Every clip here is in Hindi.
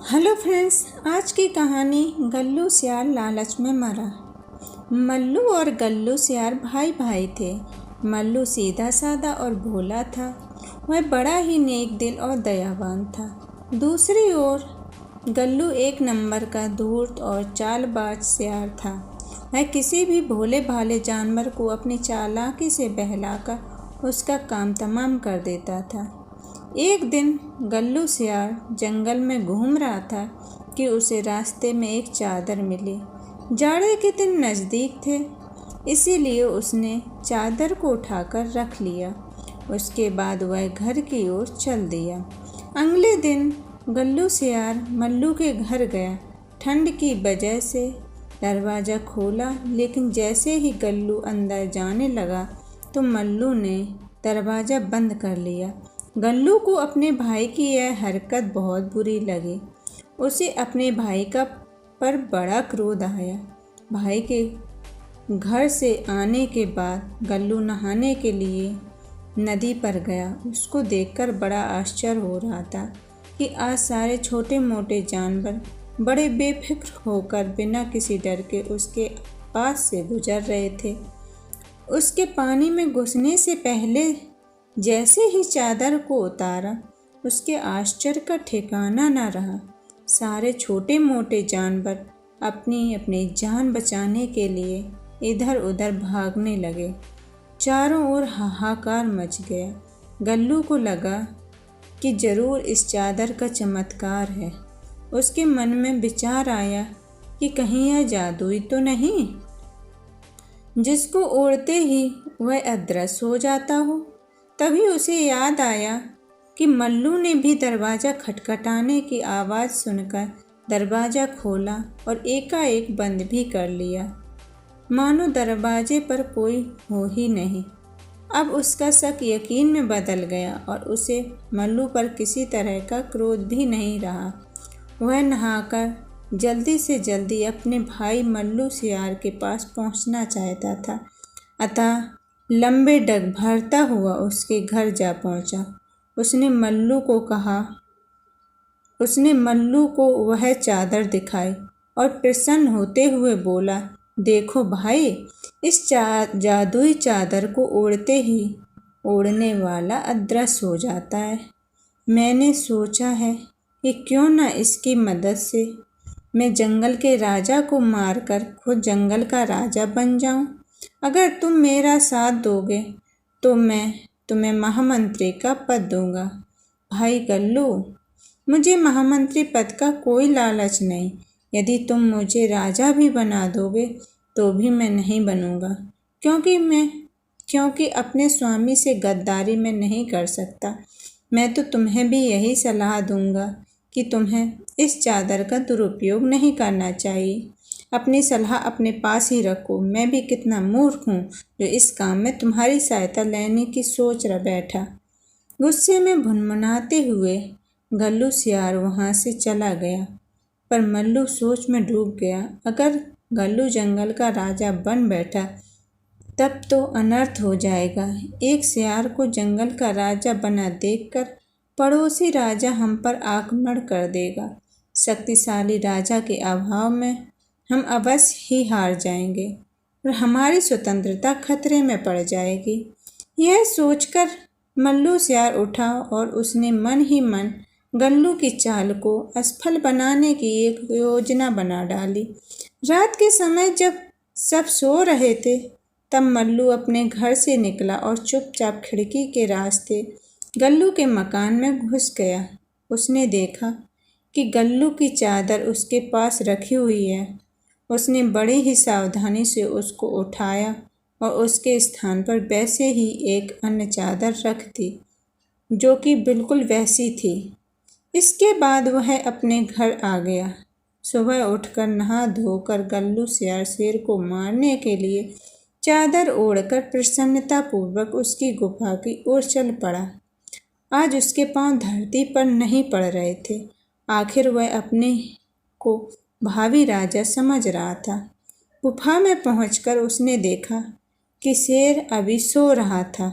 हेलो फ्रेंड्स, आज की कहानी गल्लू सियार लालच में मरा। मल्लू और गल्लू सियार भाई भाई थे। मल्लू सीधा साधा और भोला था। वह बड़ा ही नेक दिल और दयावान था। दूसरी ओर गल्लू एक नंबर का धूर्त और चालबाज सियार था। वह किसी भी भोले भाले जानवर को अपनी चालाकी से बहलाकर उसका काम तमाम कर देता था। एक दिन गल्लू सियार जंगल में घूम रहा था कि उसे रास्ते में एक चादर मिली। जाड़े के दिन नज़दीक थे, इसीलिए उसने चादर को उठाकर रख लिया। उसके बाद वह घर की ओर चल दिया। अगले दिन गल्लू सियार मल्लू के घर गया। ठंड की वजह से दरवाज़ा खोला, लेकिन जैसे ही गल्लू अंदर जाने लगा तो मल्लू ने दरवाज़ा बंद कर लिया। गल्लू को अपने भाई की यह हरकत बहुत बुरी लगी। उसे अपने भाई पर बड़ा क्रोध आया। भाई के घर से आने के बाद गल्लू नहाने के लिए नदी पर गया। उसको देखकर बड़ा आश्चर्य हो रहा था कि आज सारे छोटे मोटे जानवर बड़े बेफिक्र होकर बिना किसी डर के उसके पास से गुजर रहे थे। उसके पानी में घुसने से पहले जैसे ही चादर को उतारा, उसके आश्चर्य का ठिकाना न रहा। सारे छोटे मोटे जानवर अपनी अपनी जान बचाने के लिए इधर उधर भागने लगे। चारों ओर हाहाकार मच गया। गल्लू को लगा कि जरूर इस चादर का चमत्कार है। उसके मन में विचार आया कि कहीं यह जादुई तो नहीं, जिसको ओढ़ते ही वह अदृश्य हो जाता हो। तभी उसे याद आया कि मल्लू ने भी दरवाज़ा खटखटाने की आवाज़ सुनकर दरवाज़ा खोला और एकाएक बंद भी कर लिया, मानो दरवाजे पर कोई हो ही नहीं। अब उसका शक यकीन में बदल गया और उसे मल्लू पर किसी तरह का क्रोध भी नहीं रहा। वह नहाकर जल्दी से जल्दी अपने भाई मल्लू सियार के पास पहुंचना चाहता था, अतः लंबे डग भरता हुआ उसके घर जा पहुंचा। उसने मल्लू को वह चादर दिखाई और प्रसन्न होते हुए बोला, देखो भाई, इस जादुई चादर को ओढ़ते ही ओढ़ने वाला अदृश्य हो जाता है। मैंने सोचा है कि क्यों न इसकी मदद से मैं जंगल के राजा को मारकर खुद जंगल का राजा बन जाऊं। अगर तुम मेरा साथ दोगे तो मैं तुम्हें महामंत्री का पद दूंगा। भाई गल्लू, मुझे महामंत्री पद का कोई लालच नहीं। यदि तुम मुझे राजा भी बना दोगे तो भी मैं नहीं बनूंगा, क्योंकि अपने स्वामी से गद्दारी मैं नहीं कर सकता। मैं तो तुम्हें भी यही सलाह दूंगा कि तुम्हें इस चादर का दुरुपयोग नहीं करना चाहिए। अपनी सलाह अपने पास ही रखो। मैं भी कितना मूर्ख हूँ जो इस काम में तुम्हारी सहायता लेने की सोच रह बैठा। गुस्से में भुनभुनाते हुए गल्लू सियार वहाँ से चला गया, पर मल्लू सोच में डूब गया। अगर गल्लू जंगल का राजा बन बैठा तब तो अनर्थ हो जाएगा। एक सियार को जंगल का राजा बना देखकर पड़ोसी राजा हम पर आक्रमण कर देगा। शक्तिशाली राजा के अभाव में हम अवश्य ही हार जाएंगे और हमारी स्वतंत्रता खतरे में पड़ जाएगी। यह सोचकर मल्लू सियार उठा और उसने मन ही मन गल्लू की चाल को असफल बनाने की एक योजना बना डाली। रात के समय जब सब सो रहे थे, तब मल्लू अपने घर से निकला और चुपचाप खिड़की के रास्ते गल्लू के मकान में घुस गया। उसने देखा कि गल्लू की चादर उसके पास रखी हुई है। उसने बड़ी ही सावधानी से उसको उठाया और उसके स्थान पर वैसे ही एक अन्य चादर रख दी, जो कि बिल्कुल वैसी थी। इसके बाद वह अपने घर आ गया। सुबह उठकर नहा धोकर गल्लू सियार शेर को मारने के लिए चादर ओढ़कर प्रसन्नतापूर्वक उसकी गुफा की ओर चल पड़ा। आज उसके पांव धरती पर नहीं पड़ रहे थे। आखिर वह अपने को भावी राजा समझ रहा था। गुफा में पहुंचकर उसने देखा कि शेर अभी सो रहा था।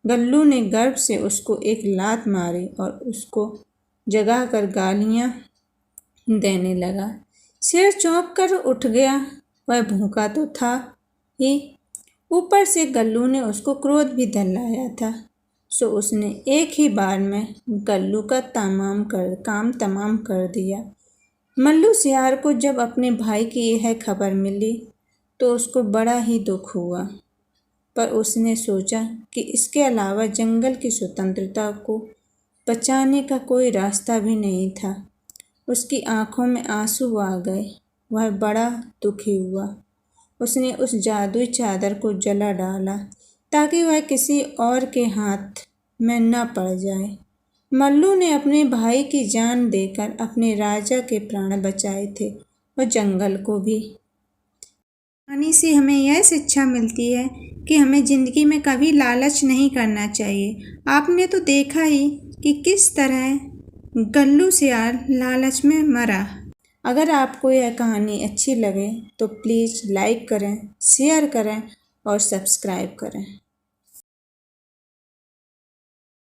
गल्लू ने गर्व से उसको एक लात मारी और उसको जगाकर गालियां देने लगा। शेर चौंक कर उठ गया, वह भूखा तो था ही, ऊपर से गल्लू ने उसको क्रोध भी दिलाया था। सो उसने एक ही बार में गल्लू का काम तमाम कर दिया। मल्लू सियार को जब अपने भाई की यह खबर मिली तो उसको बड़ा ही दुख हुआ, पर उसने सोचा कि इसके अलावा जंगल की स्वतंत्रता को बचाने का कोई रास्ता भी नहीं था। उसकी आंखों में आंसू आ गए, वह बड़ा दुखी हुआ। उसने उस जादुई चादर को जला डाला ताकि वह किसी और के हाथ में न पड़ जाए। मल्लू ने अपने भाई की जान देकर अपने राजा के प्राण बचाए थे और जंगल को भी। कहानी से हमें यह शिक्षा मिलती है कि हमें ज़िंदगी में कभी लालच नहीं करना चाहिए। आपने तो देखा ही कि किस तरह गल्लू सियार लालच में मरा। अगर आपको यह कहानी अच्छी लगे तो प्लीज़ लाइक करें, शेयर करें और सब्सक्राइब करें।